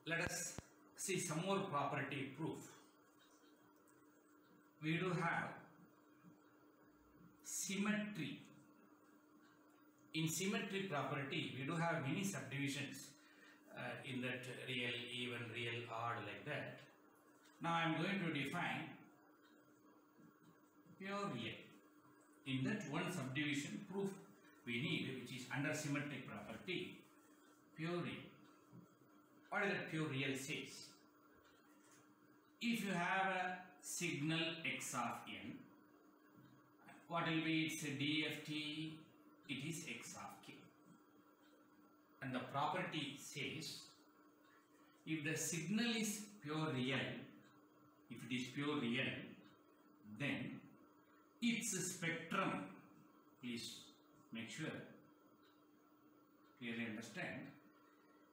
Let us see some more property proof. We do have symmetry. In symmetry property, we do have many subdivisions in that real, even, real, odd, like that. Now I am going to define pure real. In that one subdivision proof we need, which is under symmetric property, pure real. What is that pure real says? If you have a signal x of n, what will be its DFT? It is x of k. And the property says, if the signal is pure real, if it is pure real, then its spectrum, please make sure, clearly understand,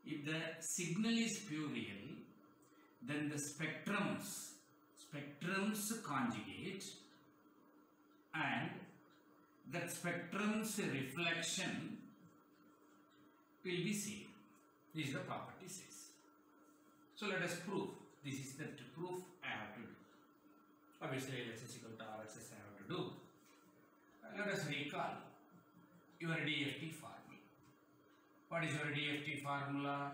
if the signal is pure real, then the spectrums conjugate and that spectrum's reflection will be same. This is the property says. So let us prove. This is the proof I have to do. Obviously LHS is equal to RHS I have to do. Let us recall your DFT formula. What is your DFT formula?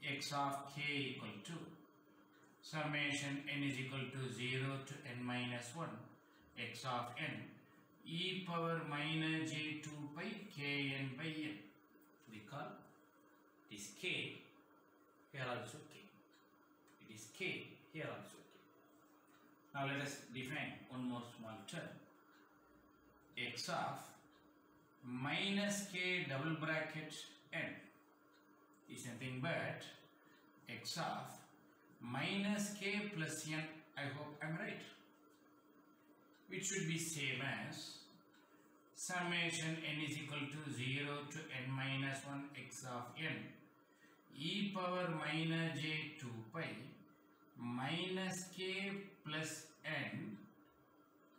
X of k equal to summation n is equal to 0 to n minus 1 x of n e power minus j 2 pi kn by n. Recall, it is k, here also k. It is k, here also k. Now let us define one more small term. X of minus k double bracket n is nothing but x of minus k plus n. I hope I am right. Which should be same as summation n is equal to 0 to n minus 1 x of n e power minus j 2 pi minus k plus n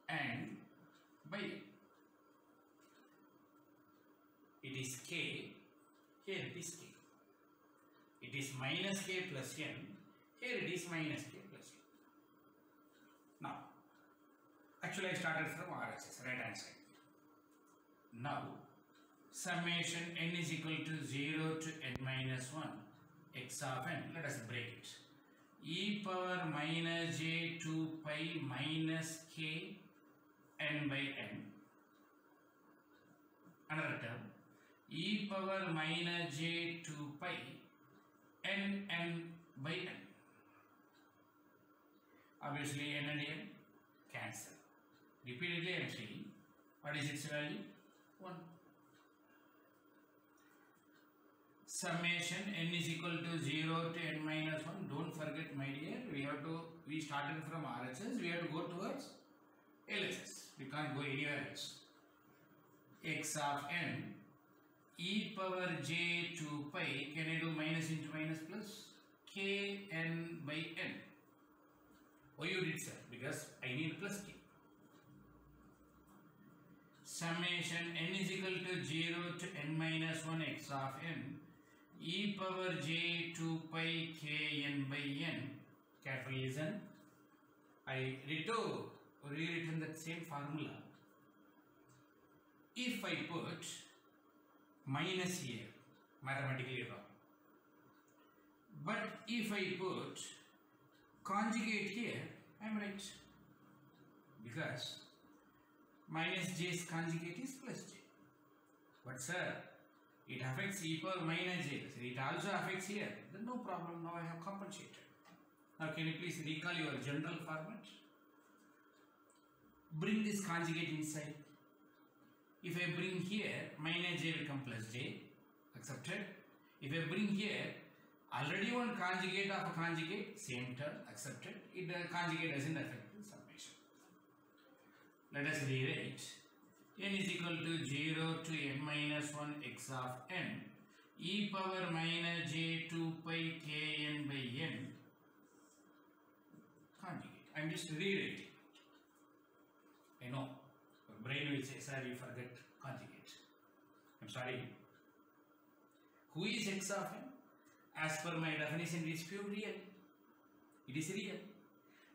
and by n. It is k, here it is k. It is minus k plus n, here it is minus k plus n. Now, actually I started from RHS, right hand side. Now, summation n is equal to 0 to n minus 1 x of n, let us break it. E power minus j 2 pi minus k n by n. Another term, e power minus j 2 pi n n by n. Obviously n and n cancel. Repeatedly I am saying, what is its value? 1. Summation n is equal to 0 to n minus 1. Don't forget, my dear, we started from RHS, we have to go towards LHS. We can't go anywhere else. X of n e power j 2 pi, can I do minus into minus plus? K n by n. Why you did, sir? Because I need plus k. Summation n is equal to 0 to n minus 1 x of n e power j 2 pi k n by n. Carefully listen. I rewritten that same formula. If I put minus here, mathematically wrong. But if I put conjugate here, I am right. Because minus j's conjugate is plus j. But sir, it affects e power minus j. So it also affects here. Then no problem. Now I have compensated. Now can you please recall your general format? Bring this conjugate inside. If I bring here, minus j become plus j. Accepted. If I bring here, already one conjugate of a conjugate, same term, accepted. The conjugate doesn't affect the summation. Let us rewrite. N is equal to 0 to n minus 1 x of n e power minus j 2 pi k n by n conjugate. I am just rewriting it. I know. Your brain will say, sir, you forget conjugate. I am sorry. Who is x of n? as per my definition, it is pure real. It is real.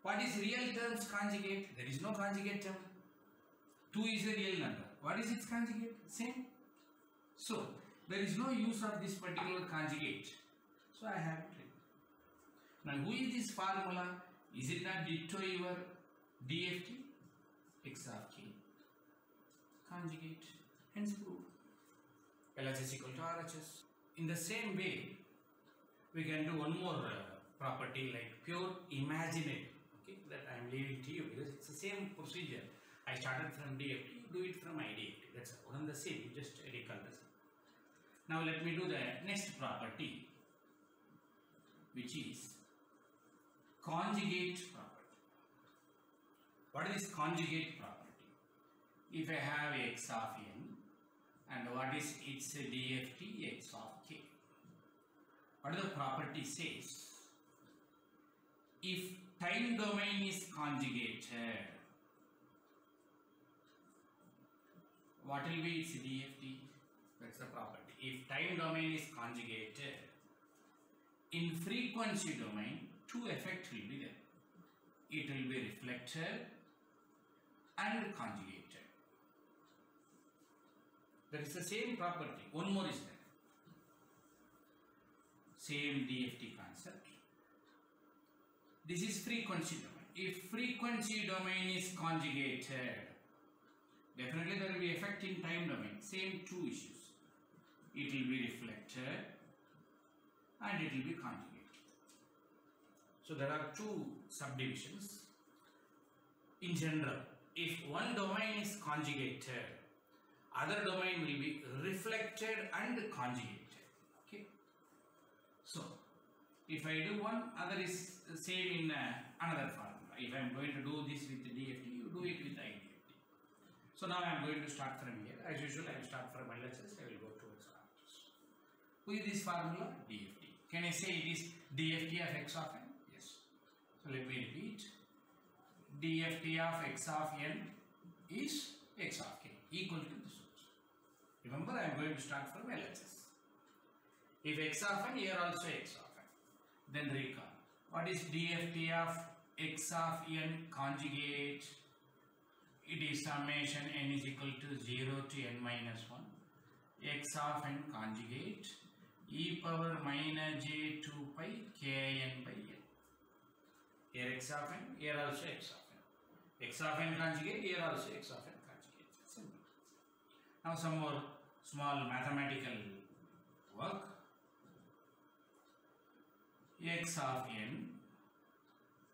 What is real terms conjugate? There is no conjugate term. 2 is a real number. What is its conjugate? Same. So, there is no use of this particular conjugate. So, I have it written. Now, who is this formula? Is it not ditto your DFT? X of k conjugate. Hence proved. LHS is equal to RHS. In the same way, we can do one more property like pure imaginary. Okay, that I am leaving to you because it's the same procedure. I started from DFT, you do it from IDFT. That's one and the same, you just recall the same. Now let me do the next property, which is conjugate property. What is conjugate property? If I have x of n and what is its DFT? X of k. What the property says? If time domain is conjugated, what will be its DFT? That's the property. If time domain is conjugated, in frequency domain, two effects will be there. It will be reflected and conjugated. That is the same property. One more is there. Same DFT concept. This is frequency domain. If frequency domain is conjugated, definitely there will be effect in time domain. Same two issues. It will be reflected and it will be conjugated. So there are two subdivisions. In general, if one domain is conjugated, other domain will be reflected and conjugated. Okay. So if I do one, other is same in another formula. If I am going to do this with DFT, you do it with IDFT. So now I am going to start from here. As usual, I will start from LHS. I will go towards RHS. Who is this formula? DFT. Can I say it is DFT of x of n? Yes. So let me repeat. DFT of x of n is x of k equal to this. Remember, I am going to start from LHS. If x of n, here also x of n. Then recall. What is DFT of x of n conjugate? It is summation n is equal to 0 to n minus 1. X of n conjugate e power minus j 2 pi kn by n. Here x of n, here also x of n. X of n conjugate, here also x of n conjugate. Simple. Now some more small mathematical work. X of n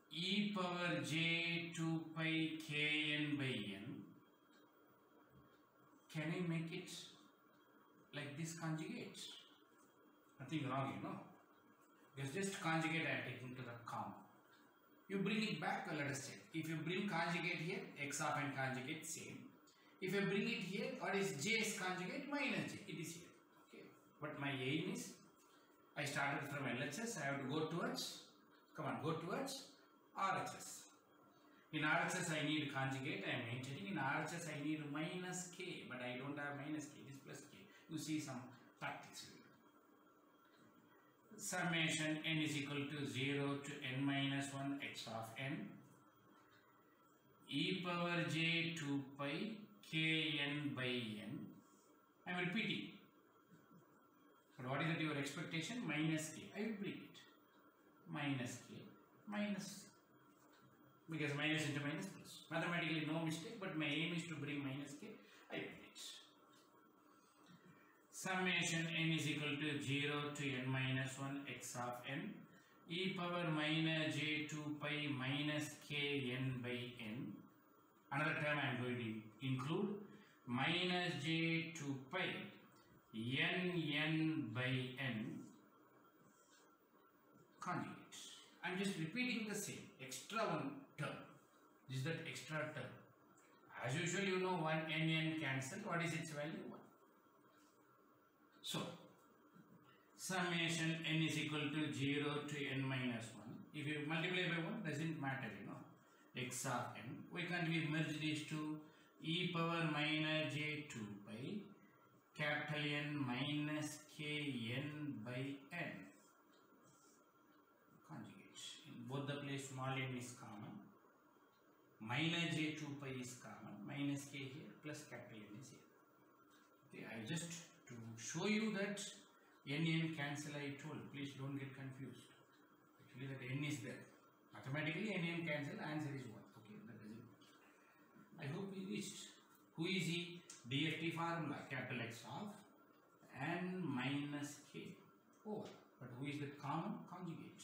e power j 2 pi kn by n. Can I make it like this conjugate? Nothing wrong, you know. Because just conjugate I am taking to the common. You bring it back, let us check. If you bring conjugate here, x of n conjugate same. If you bring it here, what is j's conjugate? Minus j. It is here. Okay. But my aim is, I started from LHS, I have to go towards, go towards RHS. In RHS I need conjugate, I am maintaining. In RHS I need minus k, but I don't have minus k, it is plus k. You see some tactics here. Summation n is equal to 0 to n minus 1 x of n e power j 2 pi kn by n. I am repeating. But what is it your expectation? Minus k. I will bring it. Minus k. Minus. Because minus into minus plus. Mathematically no mistake, but my aim is to bring minus k. I bring it. Summation n is equal to 0 to n minus 1 x of n e power minus j 2 pi minus kn by n. Another term I am going to include minus j 2 pi n by n conjugate. I am just repeating the same extra one term. This is that extra term. As usual, you know 1 n cancel. What is its value? 1. So, summation n is equal to 0 to n minus 1. If you multiply by 1, doesn't matter, you know. X of n. Why can't we merge these two? E power minus j 2 pi capital N minus kn by n. n is common, minus j 2 pi is common, minus k here plus capital N is here. Okay, I just to show you that n cancel I told, please don't get confused. Actually that n is there. Mathematically n cancel, answer is 1. Okay, that doesn't matter. I hope you reached. Who is he? DFT formula, capital X of n minus k over. But who is the common? Conjugate.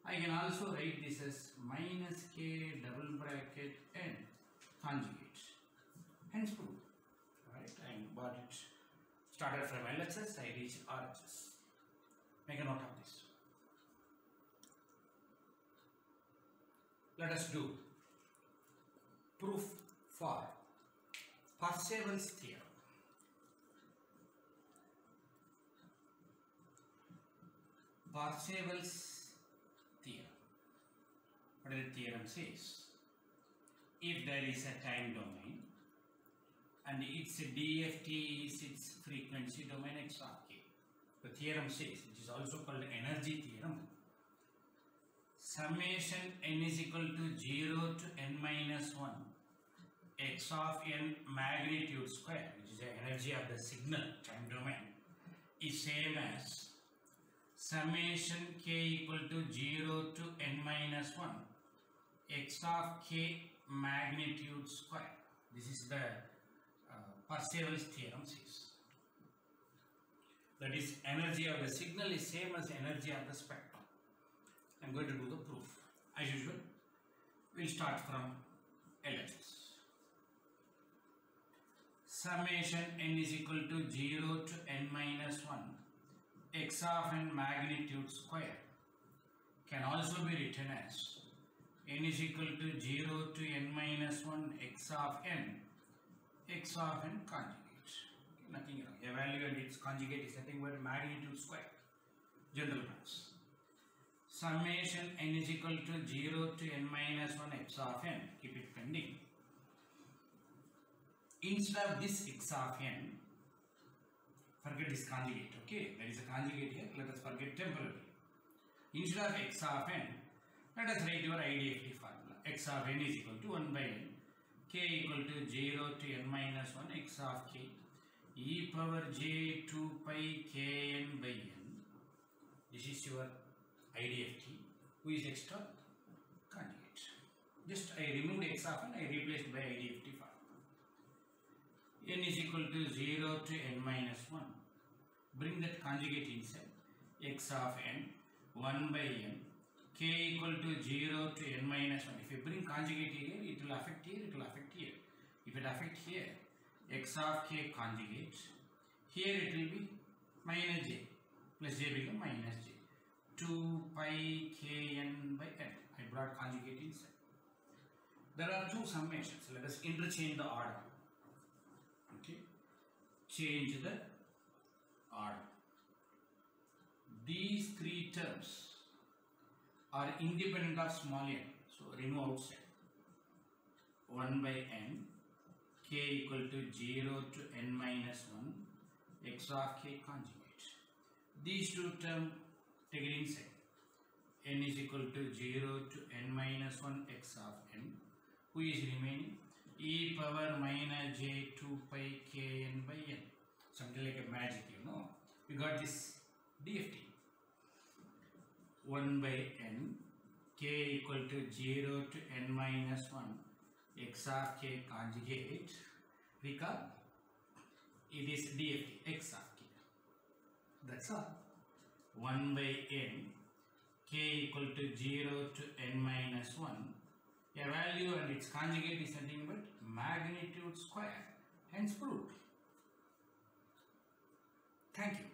I can also write this as minus k double bracket n conjugate. Hence proved. Right? I got it. Started from LHS, I reached RHS. Make a note of this. Let us do proof for Parseval's theorem. Parseval's theorem. What the theorem says? If there is a time domain and its DFT is its frequency domain x of k, the theorem says, which is also called energy theorem, summation n is equal to 0 to n minus 1 x of n magnitude square, which is the energy of the signal time domain, is same as summation k equal to 0 to n minus 1 x of k magnitude square. This is the Parseval's theorem says. That is, energy of the signal is same as energy of the spectrum. I am going to do the proof. As usual, we will start from LHS. Summation n is equal to 0 to n minus 1 x of n magnitude square can also be written as n is equal to 0 to n minus 1 x of n conjugate. Okay, nothing wrong. A value and its conjugate is nothing but magnitude square. General terms. Summation n is equal to 0 to n minus 1 x of n. Keep it pending. Instead of this x of n, forget this conjugate. Okay, there is a conjugate here. Let us forget temporarily. Instead of x of n, let us write your IDFT formula. X of n is equal to 1 by n. K equal to 0 to n minus 1 x of k e power j 2 pi kn by n. This is your IDFT. Who is extra? Conjugate. Just I removed x of n, I replaced by IDFT formula. N is equal to 0 to n minus 1. Bring that conjugate inside. X of n 1 by n. K equal to 0 to n minus 1. If you bring conjugate here, it will affect here, it will affect here. If it affect here, x of k conjugate, here it will be minus j, plus j become minus j. 2 pi kn by n. I brought conjugate inside. There are two summations. Let us interchange the order. Okay. Change the order. These three terms are independent of small n. So remove outside. 1 by n, k equal to 0 to n minus 1, x of k conjugate. These two terms take it inside. N is equal to 0 to n minus 1 x of n. Who is remaining? E power minus j 2 pi kn by n. Something like a magic, you know. We got this DFT. 1 by n, k equal to 0 to n minus 1 x of k conjugate. Recall, it is DFT x of k. That's all. 1 by n, k equal to 0 to n minus 1. A value and its conjugate is nothing but magnitude square. Hence proved. Thank you.